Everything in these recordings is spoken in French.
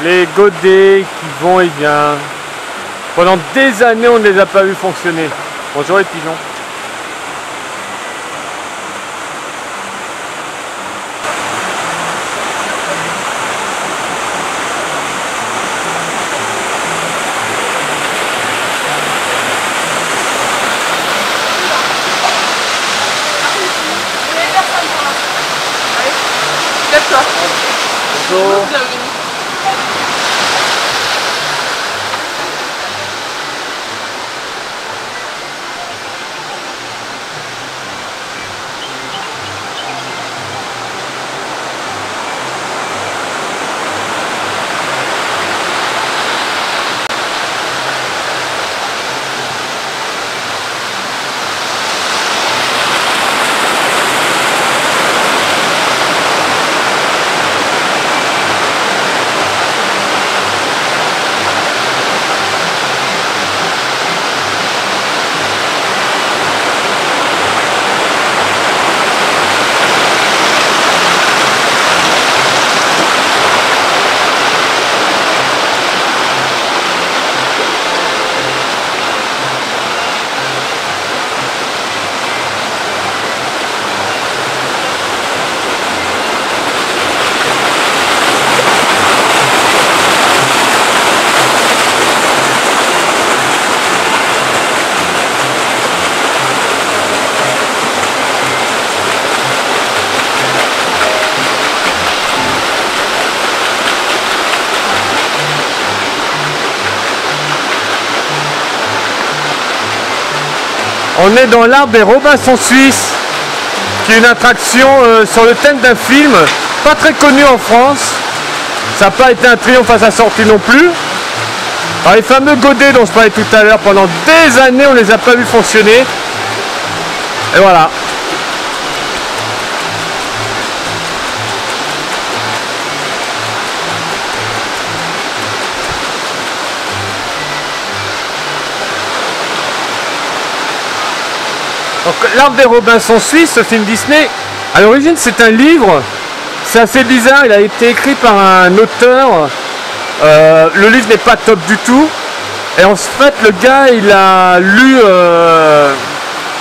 Les godets qui vont et viennent. Pendant des années, on ne les a pas vus fonctionner. Bonjour les pigeons. Bonjour. On est dans l'arbre des Robinson Suisses, qui est une attraction sur le thème d'un film, pas très connu en France. Ça n'a pas été un triomphe à sa sortie non plus. Alors, les fameux godets dont je parlais tout à l'heure, pendant des années, on ne les a pas vus fonctionner. Et voilà. L'arbre des Robinson Suisses, ce film Disney, à l'origine c'est un livre, c'est assez bizarre, il a été écrit par un auteur, le livre n'est pas top du tout, et en fait le gars il a lu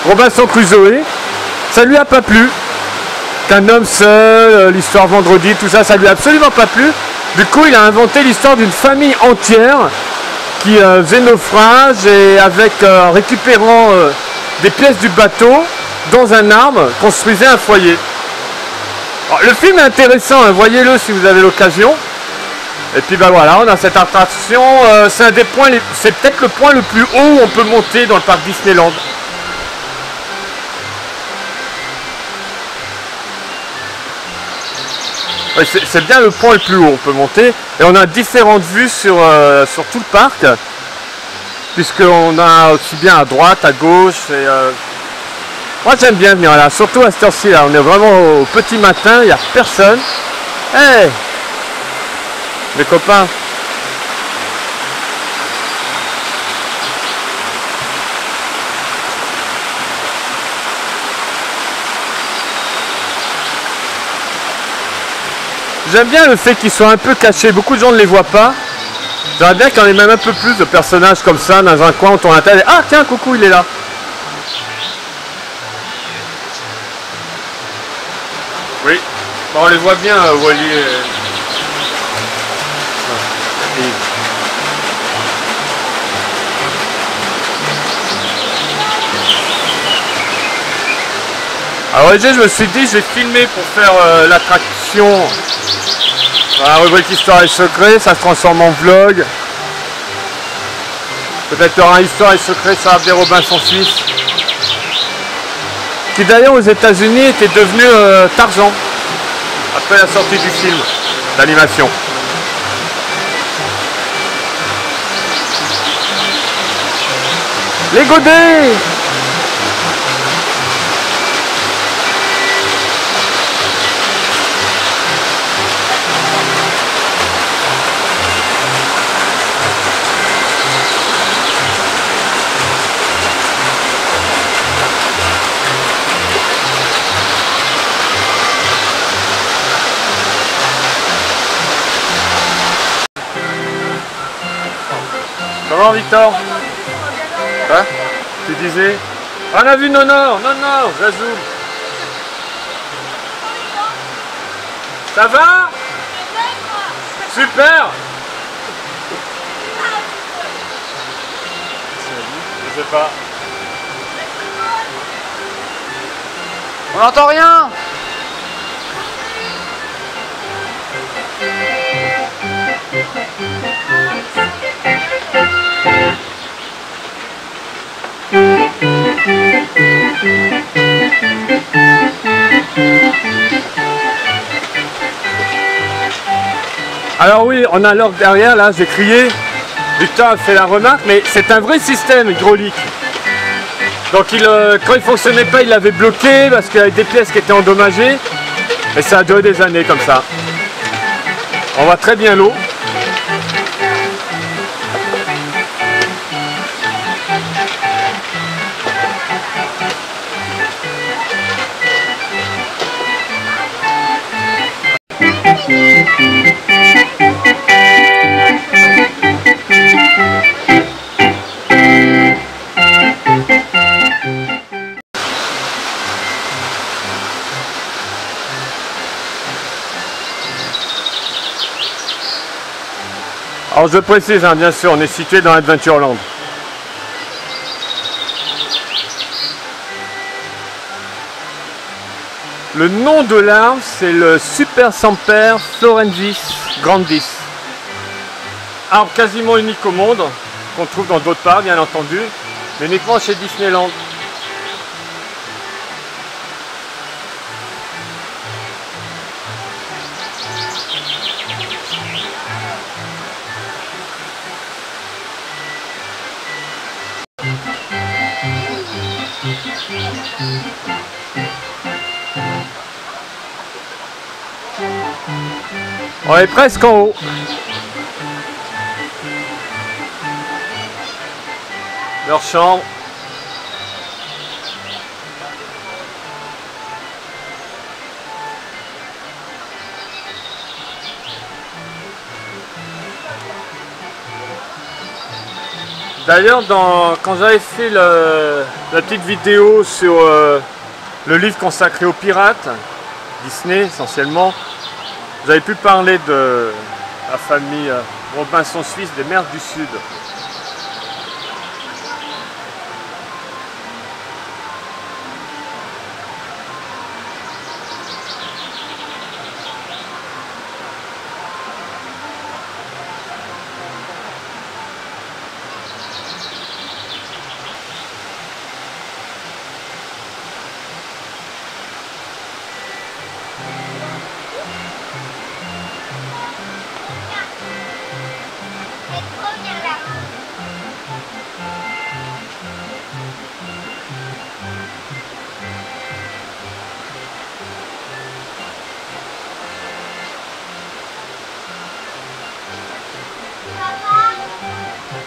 Robinson Crusoe, ça lui a pas plu, qu'un homme seul, l'histoire vendredi, tout ça, ça lui a absolument pas plu, du coup il a inventé l'histoire d'une famille entière qui faisait naufrage et avec récupérant des pièces du bateau dans un arbre, construisait un foyer. Alors, le film est intéressant, hein, voyez-le si vous avez l'occasion. Et puis ben voilà, on a cette attraction, c'est un des points, c'est peut-être le point le plus haut où on peut monter dans le parc Disneyland. Ouais, c'est bien le point le plus haut, on peut monter. Et on a différentes vues sur tout le parc. Puisqu'on a aussi bien à droite, à gauche. Et, moi j'aime bien venir là, surtout à cette heure-ci là. On est vraiment au petit matin, il n'y a personne. Hey, mes copains. J'aime bien le fait qu'ils soient un peu cachés, beaucoup de gens ne les voient pas. J'aimerais bien qu'il y en ait même un peu plus de personnages comme ça dans un coin, on tourne la tête et ah tiens coucou il est là. Oui, bon, on les voit bien Wally et... Alors je me suis dit je vais filmer pour faire l'attraction. La rubrique Histoire et Secret, ça se transforme en vlog. Peut-être qu'il y aura un Histoire et Secret sur l'arbre des Robinson Suisses. Qui d'ailleurs aux États-Unis était devenu Tarzan. Après la sortie du film d'animation. Les godets! Comment Victor? Quoi? Tu disais? On a vu Nonor, Zazoum. Ça va? Super. Je sais pas. On n'entend rien. Alors oui, on a l'orgue derrière, là, j'ai crié. Victor a fait la remarque, mais c'est un vrai système hydraulique. Donc quand il ne fonctionnait pas, il l'avait bloqué parce qu'il y avait des pièces qui étaient endommagées. Et ça a duré des années comme ça. On voit très bien l'eau. Alors je précise, hein, bien sûr, on est situé dans Adventureland. Le nom de l'arbre, c'est le Super Semper Florensis Grandis. Arbre quasiment unique au monde, qu'on trouve dans d'autres parcs, bien entendu, mais uniquement chez Disneyland. On est presque en haut. Leur chambre. D'ailleurs, quand j'avais fait la petite vidéo sur le livre consacré aux pirates, Disney essentiellement, vous avez pu parler de la famille Robinson Suisse des mers du Sud.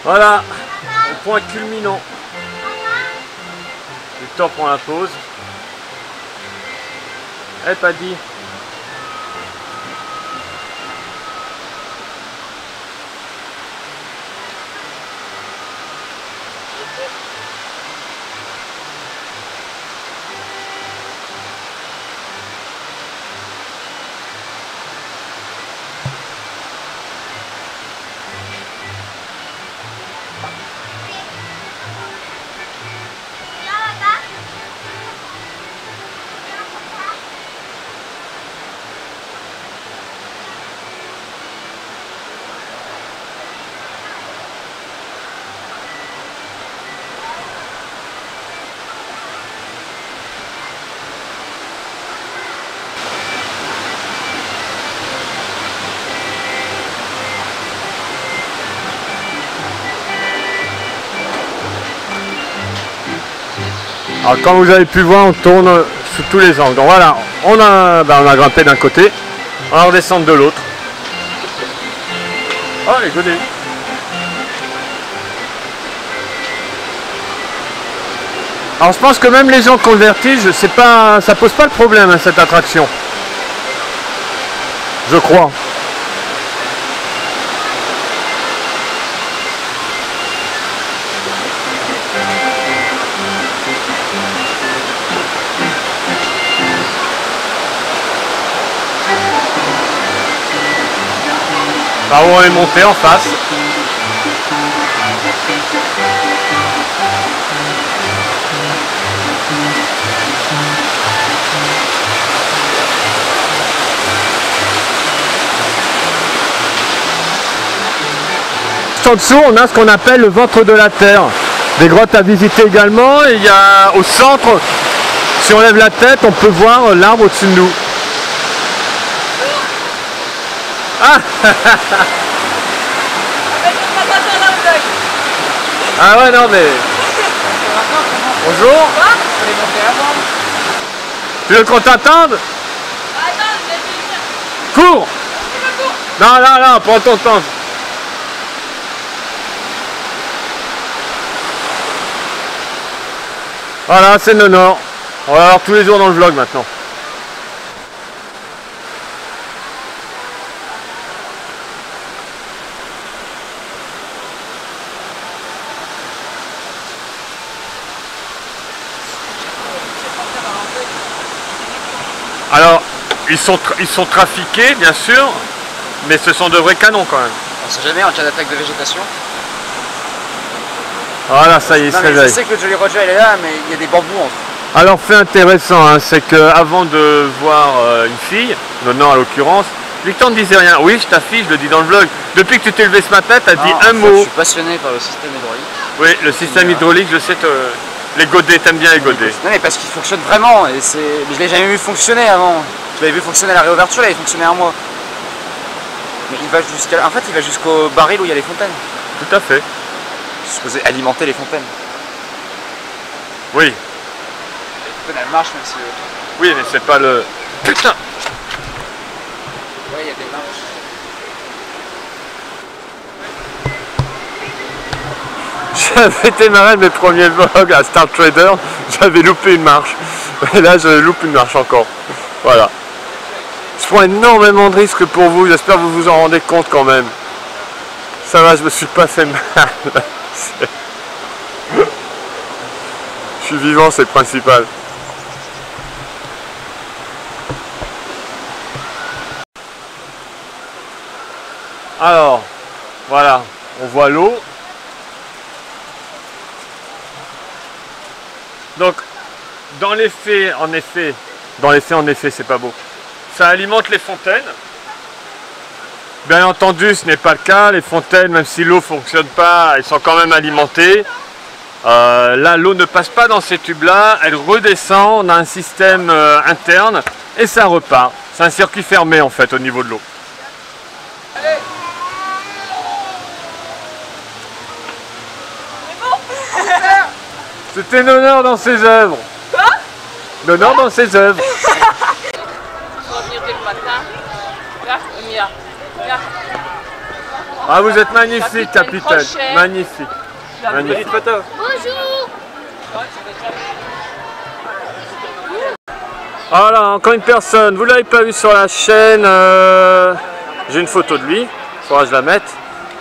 Voilà, le point culminant. Victor prend la pause. Eh, Paddy. Alors comme vous avez pu voir, on tourne sous tous les angles. Donc voilà, on a grimpé d'un côté, on va redescendre de l'autre. Oh les godets. Alors je pense que même les gens qui ont le vertige, c'est pas, ça pose pas le problème hein, cette attraction. Je crois. Par où on est monté en face. En dessous, on a ce qu'on appelle le ventre de la terre. Des grottes à visiter également. Et il y a au centre, si on lève la tête, on peut voir l'arbre au-dessus de nous. Ah ah ouais, non mais... Bonjour. Tu veux qu'on t'attende? Cours. Non, non, non, prends ton temps. Voilà, c'est Nonor. On va voir tous les jours dans le vlog maintenant. Alors, ils sont trafiqués, bien sûr, mais ce sont de vrais canons quand même. On sait jamais en cas d'attaque de végétation. Voilà, ça y est, il se réveille. Je sais que le Jolly Roger elle est là, mais il y a des bambous entre. Alors, fait intéressant, hein, c'est qu'avant de voir une fille, Nonor à l'occurrence, Victor ne disait rien. Oui, je t'affiche, je le dis dans le vlog. Depuis que tu t'es levé ce matin, tu as dit un mot. Je suis passionné par le système hydraulique. Oui, le système hydraulique, je sais, les godets, t'aimes bien les godets. Non, mais parce qu'il fonctionne vraiment. Et mais je l'ai jamais vu fonctionner avant. Je l'avais vu fonctionner à la réouverture, il avait fonctionné un mois. Mais il va jusqu'à. En fait, il va jusqu'au baril où il y a les fontaines. Tout à fait. Je suis supposé alimenter les fontaines. Oui. Les fontaines, elles marchent même si. Oui, mais c'est pas le. Putain! Ouais, il y a des marches. J'avais démarré mes premiers vlogs à Star Trader, j'avais loupé une marche. Et là, je loupe une marche encore. Voilà. Je prends énormément de risques pour vous, j'espère que vous vous en rendez compte quand même. Ça va, je me suis pas fait mal. Je suis vivant, c'est le principal. Alors, voilà, on voit l'eau. Donc, dans les faits, en effet, c'est pas beau. Ça alimente les fontaines. Bien entendu, ce n'est pas le cas. Les fontaines, même si l'eau ne fonctionne pas, elles sont quand même alimentées. Là, l'eau ne passe pas dans ces tubes-là, elle redescend, on a un système interne et ça repart. C'est un circuit fermé en fait au niveau de l'eau. C'était Nonor dans ses œuvres. Quoi? Nonor dans ses œuvres. Ah, vous êtes magnifique, capitaine. Magnifique. Magnifique photo. Bonjour. Voilà, encore une personne. Vous ne l'avez pas vu sur la chaîne. J'ai une photo de lui. Il faudra que je la mette.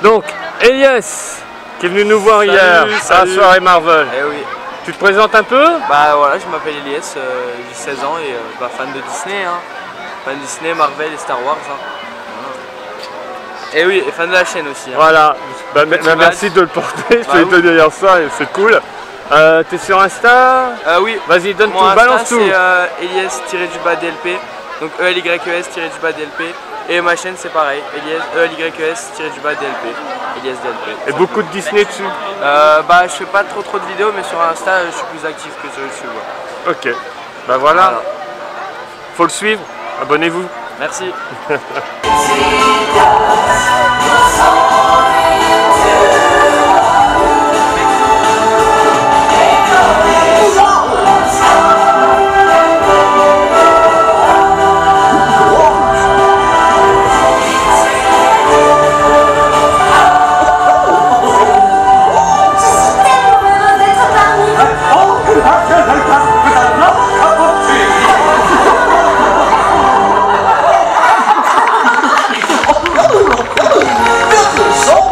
Donc, Elias, qui est venu nous voir hier à la soirée Marvel. Eh oui. Tu te présentes un peu? Bah voilà, je m'appelle Elias, j'ai 16 ans et fan de Disney, hein. Fan de Disney, Marvel et Star Wars. Hein. Et oui, et fan de la chaîne aussi. Hein. Voilà, merci de le porter, je l'ai donné hier soir et c'est cool. T'es sur Insta? Oui. Vas-y, donne tout, Insta, balance tout. C'est Elias-DLP, donc ELYES-DLP. Et ma chaîne c'est pareil, ELYES-DLP. Elias DLP. Et beaucoup de Disney dessus? Bah je fais pas trop de vidéos, mais sur Insta je suis plus actif que sur YouTube. Ok, bah voilà. Faut le suivre, abonnez-vous. Merci. So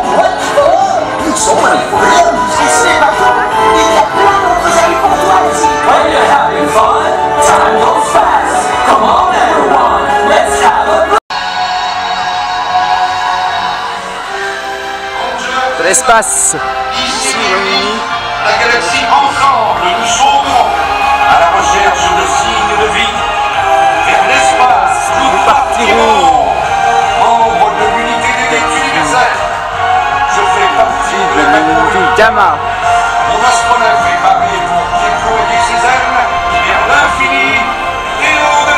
l'espace. Ici, la galaxie ensemble, nous sombrons à la recherche de signes de vie. Vers l'espace, nous partirons. Membre de l'unité des défis universels. Je fais partie de la patrouille Gamma. Mon astronaute est paré pour déployer ses ailes vers l'infini et au-delà.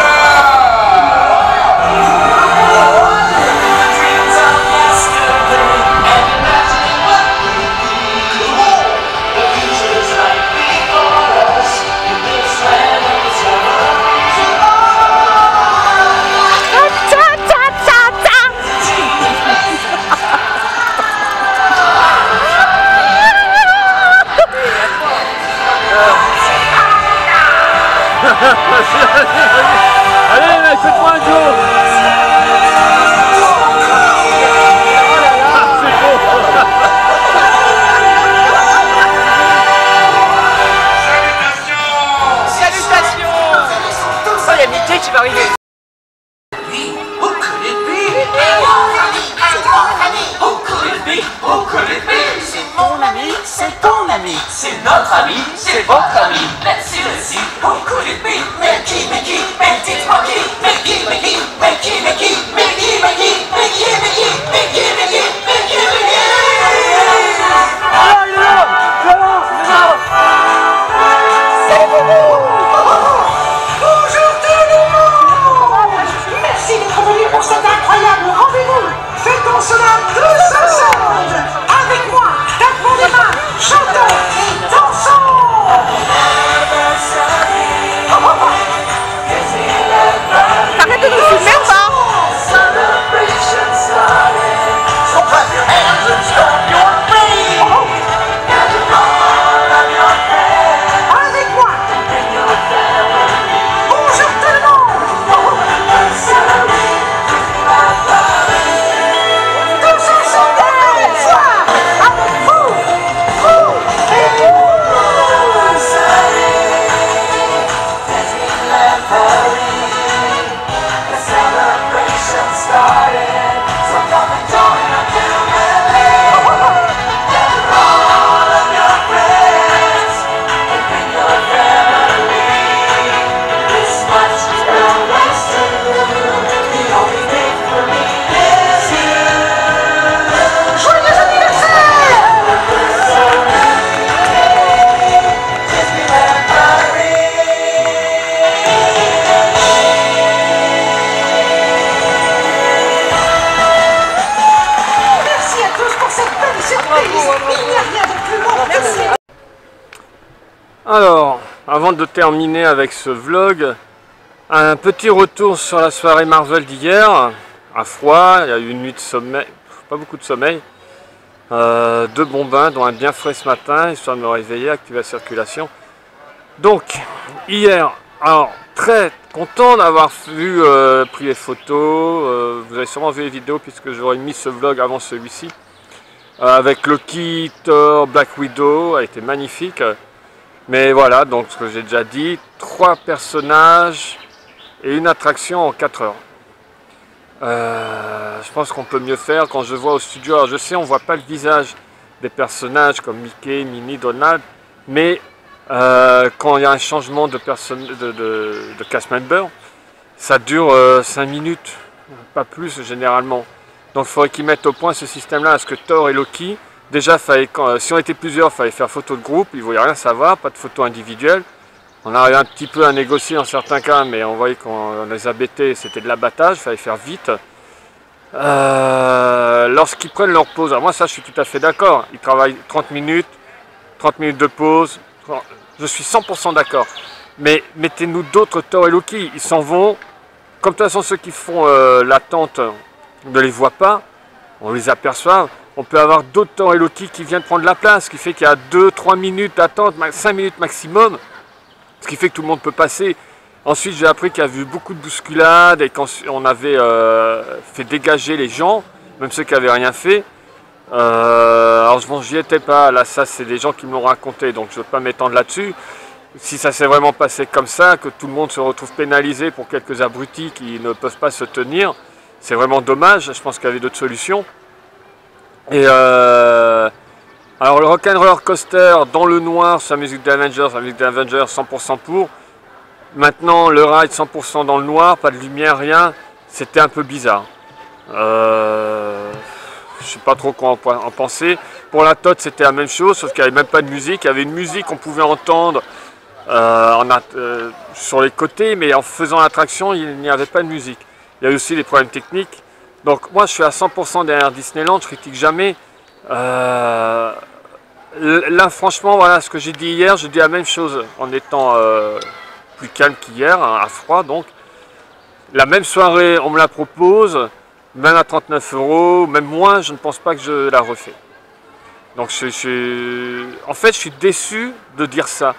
Allez mec, faites-moi un jour. Salutations. Oh, il y a Mickey qui va arriver. C'est ton ami, c'est notre ami, c'est votre ami. Let's see, who could it be? Mickey, Mickey, Mickey, Mickey, Mickey, Mickey, Mickey, Mickey, Mickey, Mickey, Mickey, Mickey, Mickey, Mickey, Mickey, Mickey. Bonjour tout le monde. Merci d'être venus pour cet incroyable rendez-vous. Fêtons cela tous ensemble. Avec moi, tapons les mains, chantons et dansons. Arrête de nous filmer ou pas? So clap your hands and stomp your feet. Avec moi. Bonjour tout le monde. Tous ensemble encore une fois. Avec vous, vous et vous. The celebration started, so come and join us together. Gather all of your friends and bring your family. This much will rest to you. The only thing for me is you. Joyeux anniversaire! Disneyland Paris. Merci à tous pour cette belle surprise. Il n'y a rien de plus beau. Merci. Alors, avant de terminer avec ce vlog, un petit retour sur la soirée Marvel d'hier. À froid, il y a eu une nuit de sommeil, pas beaucoup de sommeil. 2 bons bains, dont un bien frais ce matin, histoire de me réveiller, activer la circulation. Donc, hier, alors très content d'avoir vu, pris les photos. Vous avez sûrement vu les vidéos puisque j'aurais mis ce vlog avant celui-ci. Avec Loki, Thor, Black Widow, a été magnifique. Mais voilà, donc ce que j'ai déjà dit, 3 personnages et une attraction en 4 heures. Je pense qu'on peut mieux faire quand je vois au studio. Alors je sais, on ne voit pas le visage des personnages comme Mickey, Minnie, Donald, mais quand il y a un changement de cast member, ça dure 5 minutes, pas plus généralement. Donc il faudrait qu'ils mettent au point ce système-là, parce que Thor et Loki, déjà, si on était plusieurs, il fallait faire photo de groupe, il ne voyait rien savoir, pas de photo individuelle. On arrivait un petit peu à négocier en certains cas, mais on voyait qu'on les a bêtés, c'était de l'abattage, il fallait faire vite. Lorsqu'ils prennent leur pause, alors moi ça je suis tout à fait d'accord, ils travaillent 30 minutes de pause, je suis 100% d'accord. Mais mettez-nous d'autres Thor et Loki, ils s'en vont, comme de toute façon ceux qui font l'attente ne les voient pas, on les aperçoit. On peut avoir d'autres Thor et Loki qui viennent prendre la place, ce qui fait qu'il y a 2-3 minutes d'attente, 5 minutes maximum, ce qui fait que tout le monde peut passer. Ensuite, j'ai appris qu'il y a eu beaucoup de bousculades et qu'on avait fait dégager les gens, même ceux qui n'avaient rien fait. Alors, j'y étais pas, là, ça, c'est des gens qui me l'ont raconté, donc je ne veux pas m'étendre là-dessus. Si ça s'est vraiment passé comme ça, que tout le monde se retrouve pénalisé pour quelques abrutis qui ne peuvent pas se tenir, c'est vraiment dommage. Je pense qu'il y avait d'autres solutions. Et Alors le Rock'n'Roller Coaster dans le noir sur la musique d'Avengers, 100% pour. Maintenant le ride 100% dans le noir, pas de lumière, rien, c'était un peu bizarre. Je sais pas trop quoi en penser. Pour la Tote c'était la même chose, sauf qu'il n'y avait même pas de musique. Il y avait une musique qu'on pouvait entendre sur les côtés, mais en faisant l'attraction il n'y avait pas de musique. Il y a eu aussi des problèmes techniques. Donc moi je suis à 100% derrière Disneyland, je critique jamais. Là franchement voilà ce que j'ai dit hier, je dis la même chose en étant plus calme qu'hier, hein, à froid donc. La même soirée on me la propose, même à 39 €, même moins, je ne pense pas que je la refais. Donc en fait je suis déçu de dire ça,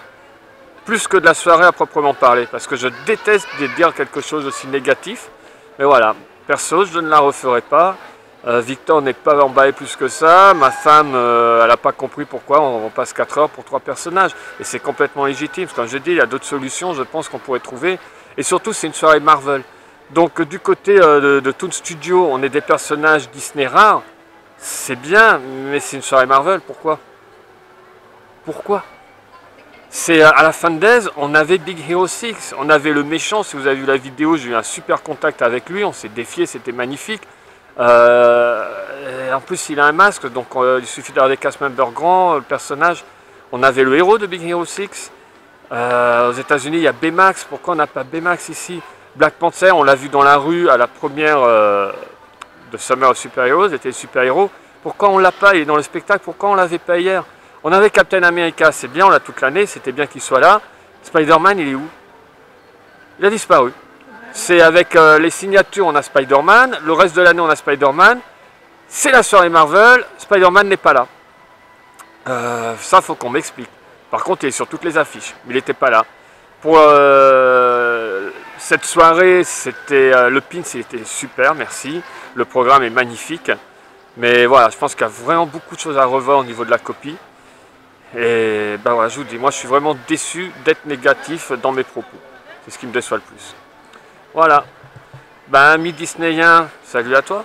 plus que de la soirée à proprement parler, parce que je déteste de dire quelque chose aussi négatif, mais voilà, perso je ne la referai pas. Victor n'est pas emballé plus que ça, ma femme elle n'a pas compris pourquoi on passe 4 heures pour 3 personnages, et c'est complètement légitime, parce que comme je dis, il y a d'autres solutions je pense qu'on pourrait trouver, et surtout c'est une soirée Marvel. Donc du côté de Toon Studio, on est des personnages Disney rares, c'est bien, mais c'est une soirée Marvel, pourquoi? Pourquoi? C'est à la fin de Days, on avait Big Hero 6, on avait le méchant, si vous avez vu la vidéo, j'ai eu un super contact avec lui, on s'est défié, c'était magnifique. En plus il a un masque, donc il suffit d'avoir des cast members grands, le personnage. On avait le héros de Big Hero 6. Aux États-Unis il y a Baymax, pourquoi on n'a pas Baymax ici? Black Panther, on l'a vu dans la rue à la première de Summer of Super Heroes, il était le super héros. Pourquoi on l'a pas? Il est dans le spectacle, pourquoi on l'avait pas hier? On avait Captain America, c'est bien, on l'a toute l'année, c'était bien qu'il soit là. Spider-Man, il est où? Il a disparu. C'est avec les signatures, on a Spider-Man, le reste de l'année on a Spider-Man. C'est la soirée Marvel, Spider-Man n'est pas là. Ça, faut qu'on m'explique. Par contre, il est sur toutes les affiches, mais il n'était pas là. Pour cette soirée, c'était le pins, il était super, merci. Le programme est magnifique. Mais voilà, je pense qu'il y a vraiment beaucoup de choses à revoir au niveau de la copie. Et ben voilà, je vous dis, moi je suis vraiment déçu d'être négatif dans mes propos. C'est ce qui me déçoit le plus. Voilà. Ben, ami disneyen, salut à toi.